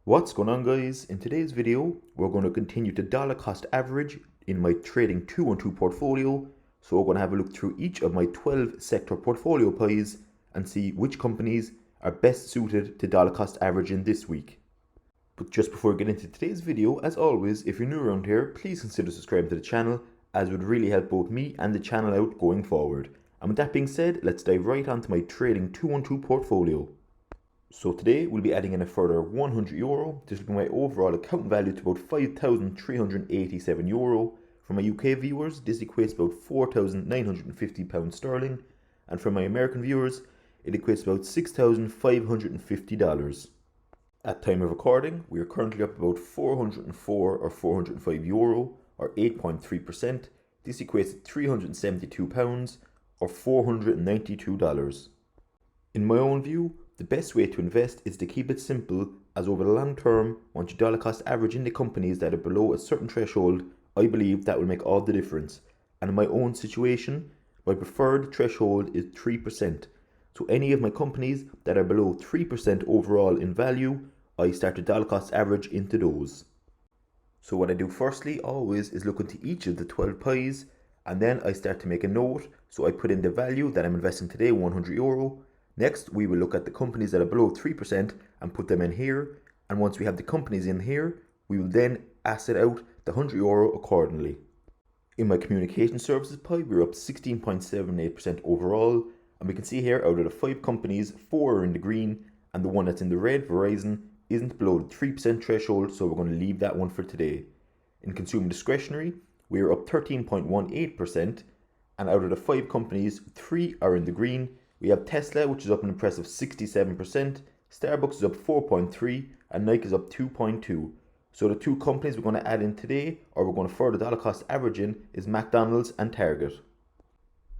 What's going on, guys? In today's video we're going to continue to dollar cost average in my trading 212 portfolio. So we're going to have a look through each of my 12 sector portfolio pies and see which companies are best suited to dollar cost averaging this week. But just before we get into today's video, as always, if you're new around here, please consider subscribing to the channel, as it would really help both me and the channel out going forward. And with that being said, let's dive right onto my trading 212 portfolio. So today we'll be adding in a further €100. This will bring my overall account value to about €5,387. For my UK viewers, this equates to about £4,950 sterling, and for my American viewers, it equates to about $6,550. At time of recording, we are currently up about €404 or €405, or 8.3%. This equates to £372 or $492. In my own view, the best way to invest is to keep it simple, as over the long term, once you dollar cost average in the companies that are below a certain threshold, I believe that will make all the difference. And in my own situation, my preferred threshold is 3%. So any of my companies that are below 3% overall in value, I start to dollar cost average into those. So what I do firstly always is look into each of the 12 pies, and then I start to make a note. So I put in the value that I'm investing today, €100. Next, we will look at the companies that are below 3% and put them in here. And once we have the companies in here, we will then asset out the €100 accordingly. In my communication services pie, we're up 16.78% overall. And we can see here, out of the 5 companies, 4 are in the green, and the one that's in the red, Verizon, isn't below the 3% threshold, so we're going to leave that one for today. In consumer discretionary, we're up 13.18%, and out of the 5 companies, 3 are in the green. We have Tesla, which is up an impressive 67%, Starbucks is up 4.3%, and Nike is up 2.2%. So the 2 companies we're going to add in today, or we're going to further dollar cost average in, is McDonald's and Target.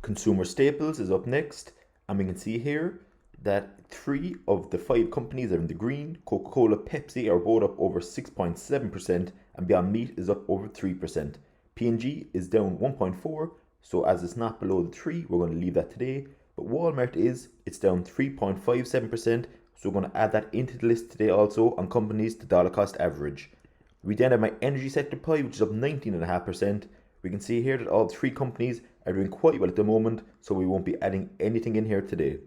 Consumer staples is up next, and we can see here that 3 of the 5 companies are in the green. Coca-Cola, Pepsi are both up over 6.7%, and Beyond Meat is up over 3%. P&G is down 1.4%, so as it's not below the 3, we're going to leave that today. But Walmart it's down 3.57%, so we're going to add that into the list today also on companies to dollar cost average. We then have my energy sector pie, which is up 19.5%. We can see here that all 3 companies are doing quite well at the moment, so we won't be adding anything in here today.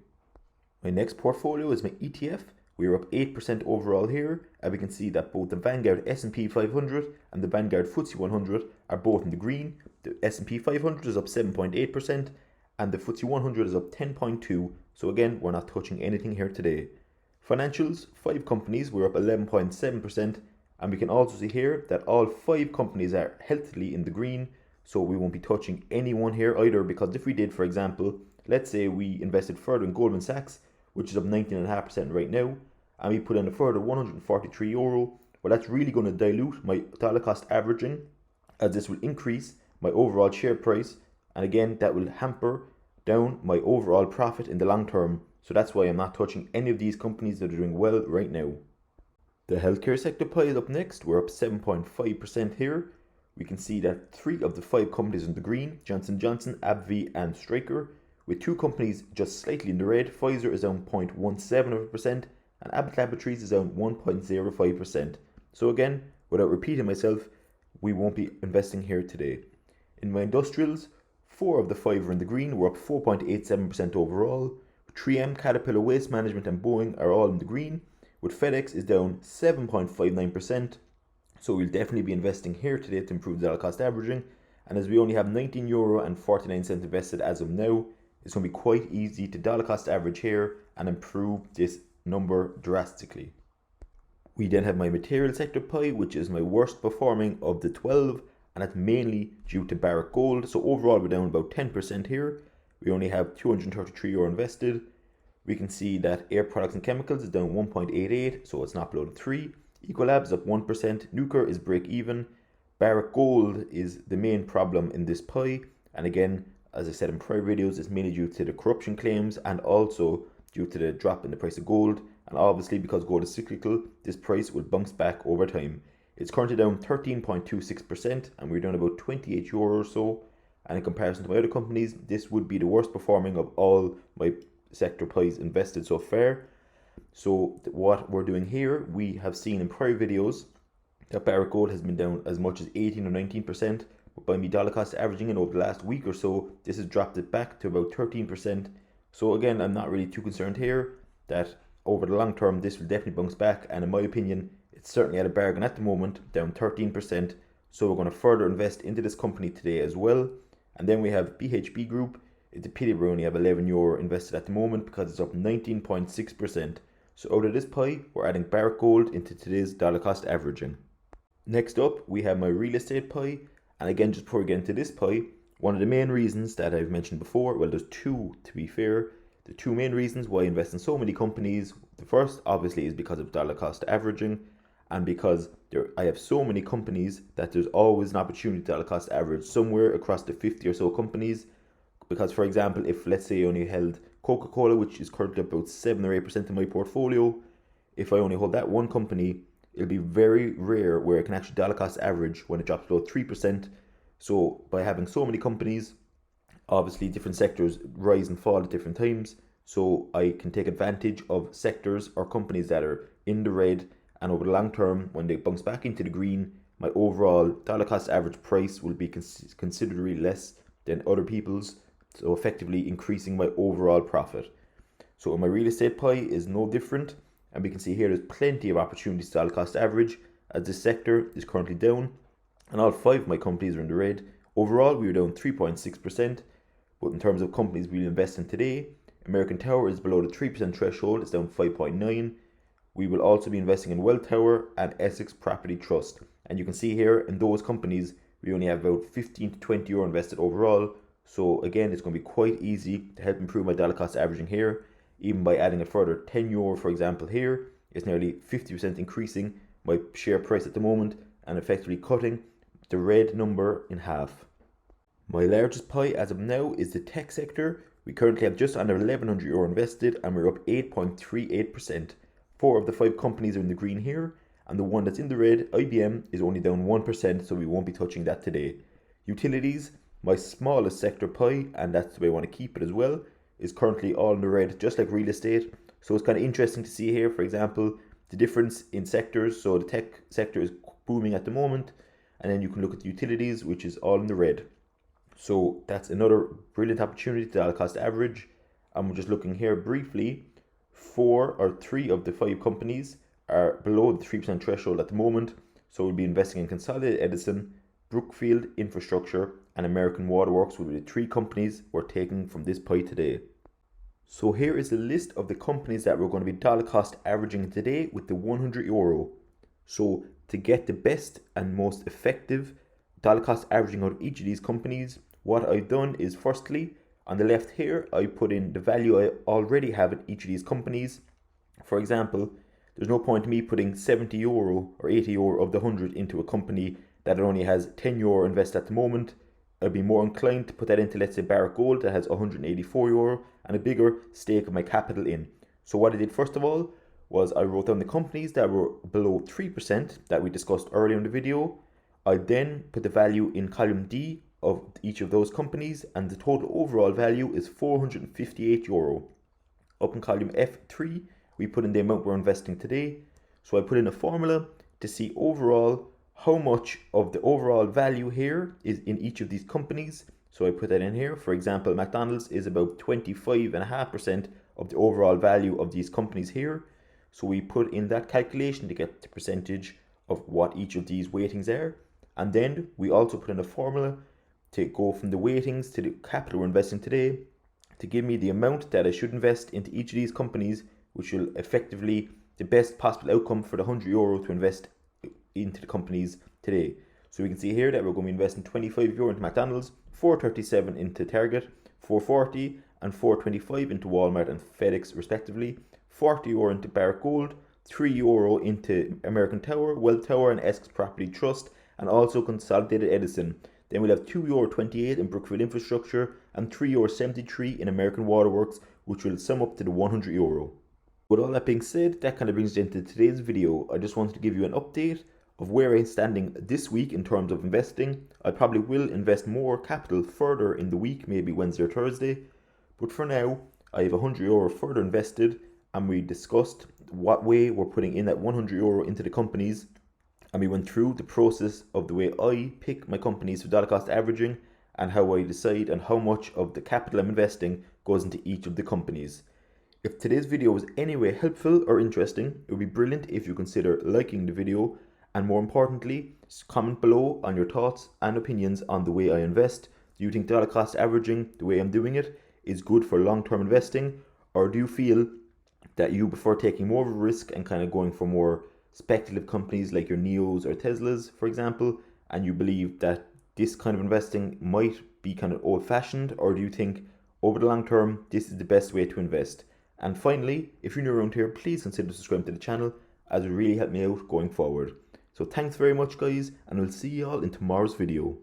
My next portfolio is my ETF. We are up 8% overall here, and we can see that both the Vanguard S&P 500 and the Vanguard FTSE 100 are both in the green. The S&P 500 is up 7.8%, and the FTSE 100 is up 10.2%, so again, we're not touching anything here today. Financials, 5 companies, we're up 11.7%, and we can also see here that all 5 companies are healthily in the green, so we won't be touching any one here either, because if we did, for example, let's say we invested further in Goldman Sachs, which is up 19.5% right now, and we put in a further €143, well, that's really going to dilute my dollar cost averaging, as this will increase my overall share price, and again, that will hamper down my overall profit in the long term. So that's why I'm not touching any of these companies that are doing well right now. The healthcare sector pie is up next. We're up 7.5% here. We can see that 3 of the 5 companies in the green, Johnson & Johnson, AbbVie and Stryker, with 2 companies just slightly in the red. Pfizer is down 0.17%, and Abbott Laboratories is down 1.05%. So again, without repeating myself, we won't be investing here today. In my industrials, 4 of the 5 are in the green. We're up 4.87% overall. 3M, Caterpillar Waste Management and Boeing are all in the green, with FedEx is down 7.59%. So we'll definitely be investing here today to improve dollar cost averaging. And as we only have €19.49 invested as of now, it's going to be quite easy to dollar cost average here and improve this number drastically. We then have my material sector pie, which is my worst performing of the 12, and that's mainly due to Barick Gold. So overall, we're down about 10% here. We only have €233 invested. We can see that Air Products and Chemicals is down 1.88, so it's not below the 3. Ecolab is up 1%. Nucor is break even. Barick Gold is the main problem in this pie, and again, as I said in prior videos, it's mainly due to the corruption claims and also due to the drop in the price of gold. And obviously, because gold is cyclical, this price will bounce back over time. It's currently down 13.26%, and we're down about €28 or so. And in comparison to my other companies, this would be the worst performing of all my sector pies invested so far. So what we're doing here, we have seen in prior videos that Barick Gold has been down as much as 18 or 19%, but by me dollar cost averaging in over the last week or so, this has dropped it back to about 13%. So again, I'm not really too concerned here that over the long term, this will definitely bounce back, and in my opinion, it's certainly at a bargain at the moment, down 13%. So we're going to further invest into this company today as well. And then we have BHP Group. It's a pity we only have €11 invested at the moment because it's up 19.6%. So out of this pie, we're adding Barick Gold into today's dollar cost averaging. Next up, we have my real estate pie. And again, just before we get into this pie, one of the main reasons that I've mentioned before, well, there's two to be fair. The two main reasons why I invest in so many companies. The first, obviously, is because of dollar cost averaging, and because I have so many companies that there's always an opportunity to dollar cost average somewhere across the 50 or so companies. Because, for example, if let's say I only held Coca-Cola, which is currently about 7 or 8% of my portfolio, if I only hold that one company, it'll be very rare where I can actually dollar cost average when it drops below 3%. So by having so many companies, obviously different sectors rise and fall at different times, so I can take advantage of sectors or companies that are in the red, and over the long term, when they bounce back into the green, my overall dollar cost average price will be considerably less than other people's, so effectively increasing my overall profit. So my real estate pie is no different, and we can see here there's plenty of opportunities to dollar cost average as this sector is currently down, and all 5 of my companies are in the red. Overall, we are down 3.6%. But in terms of companies we invest in today, American Tower is below the 3% threshold, it's down 5.9. We will also be investing in WellTower and Essex Property Trust. And you can see here in those companies, we only have about 15 to 20 euro invested overall. So again, it's going to be quite easy to help improve my dollar cost averaging here. Even by adding a further 10 euro, for example, here, it's nearly 50% increasing my share price at the moment and effectively cutting the red number in half. My largest pie as of now is the tech sector. We currently have just under €1,100 invested, and we're up 8.38%. 4 of the 5 companies are in the green here, and the one that's in the red, IBM, is only down 1%, so we won't be touching that today. Utilities, my smallest sector pie, and that's the way I want to keep it as well, is currently all in the red, just like real estate. So it's kind of interesting to see here, for example, the difference in sectors. So the tech sector is booming at the moment, and then you can look at the utilities, which is all in the red. So that's another brilliant opportunity to dollar cost average. And we're just looking here briefly. 4 or 3 of the 5 companies are below the 3% threshold at the moment. So we'll be investing in Consolidated Edison, Brookfield Infrastructure, and American Waterworks will be the 3 companies we're taking from this pie today. So here is a list of the companies that we're going to be dollar cost averaging today with the €100. So to get the best and most effective dollar cost averaging out of each of these companies, what I've done is, firstly, on the left here, I put in the value I already have in each of these companies. For example, there's no point in me putting €70 or €80 of the 100 into a company that only has €10 invested at the moment. I'd be more inclined to put that into, let's say, Barick Gold that has €184 and a bigger stake of my capital in. So what I did first of all was I wrote down the companies that were below 3% that we discussed earlier in the video. I then put the value in column D of each of those companies, and the total overall value is €458. Up in column F3, we put in the amount we're investing today. So I put in a formula to see overall how much of the overall value here is in each of these companies. So I put that in here. For example, McDonald's is about 25.5% of the overall value of these companies here. So we put in that calculation to get the percentage of what each of these weightings are. And then we also put in a formula to go from the weightings to the capital we're investing today to give me the amount that I should invest into each of these companies, which will effectively the best possible outcome for the €100 to invest into the companies today. So we can see here that we're going to be investing €25 into McDonald's, $4.37 into Target, $4.40 and $4.25 into Walmart and FedEx respectively, €40 into Barick Gold, €3 into American Tower, WellTower and Essex Property Trust, and also Consolidated Edison. Then we'll have €2.28 in Brookfield Infrastructure and €3.73 in American Waterworks, which will sum up to the €100. With all that being said, that kind of brings us into today's video. I just wanted to give you an update of where I'm standing this week in terms of investing. I probably will invest more capital further in the week, maybe Wednesday or Thursday. But for now, I have €100 further invested, and we discussed what way we're putting in that €100 into the companies, and we went through the process of the way I pick my companies for dollar cost averaging and how I decide on how much of the capital I'm investing goes into each of the companies. If today's video was any way helpful or interesting, it would be brilliant if you consider liking the video, and more importantly, comment below on your thoughts and opinions on the way I invest. Do you think dollar cost averaging, the way I'm doing it, is good for long-term investing, or do you feel that you prefer taking more of a risk and kind of going for more speculative companies like your Neos or Teslas, for example, and you believe that this kind of investing might be kind of old-fashioned, or do you think over the long term this is the best way to invest? And finally, if you're new around here, please consider subscribing to the channel, as it really help me out going forward. So thanks very much guys, and I'll see you all in tomorrow's video.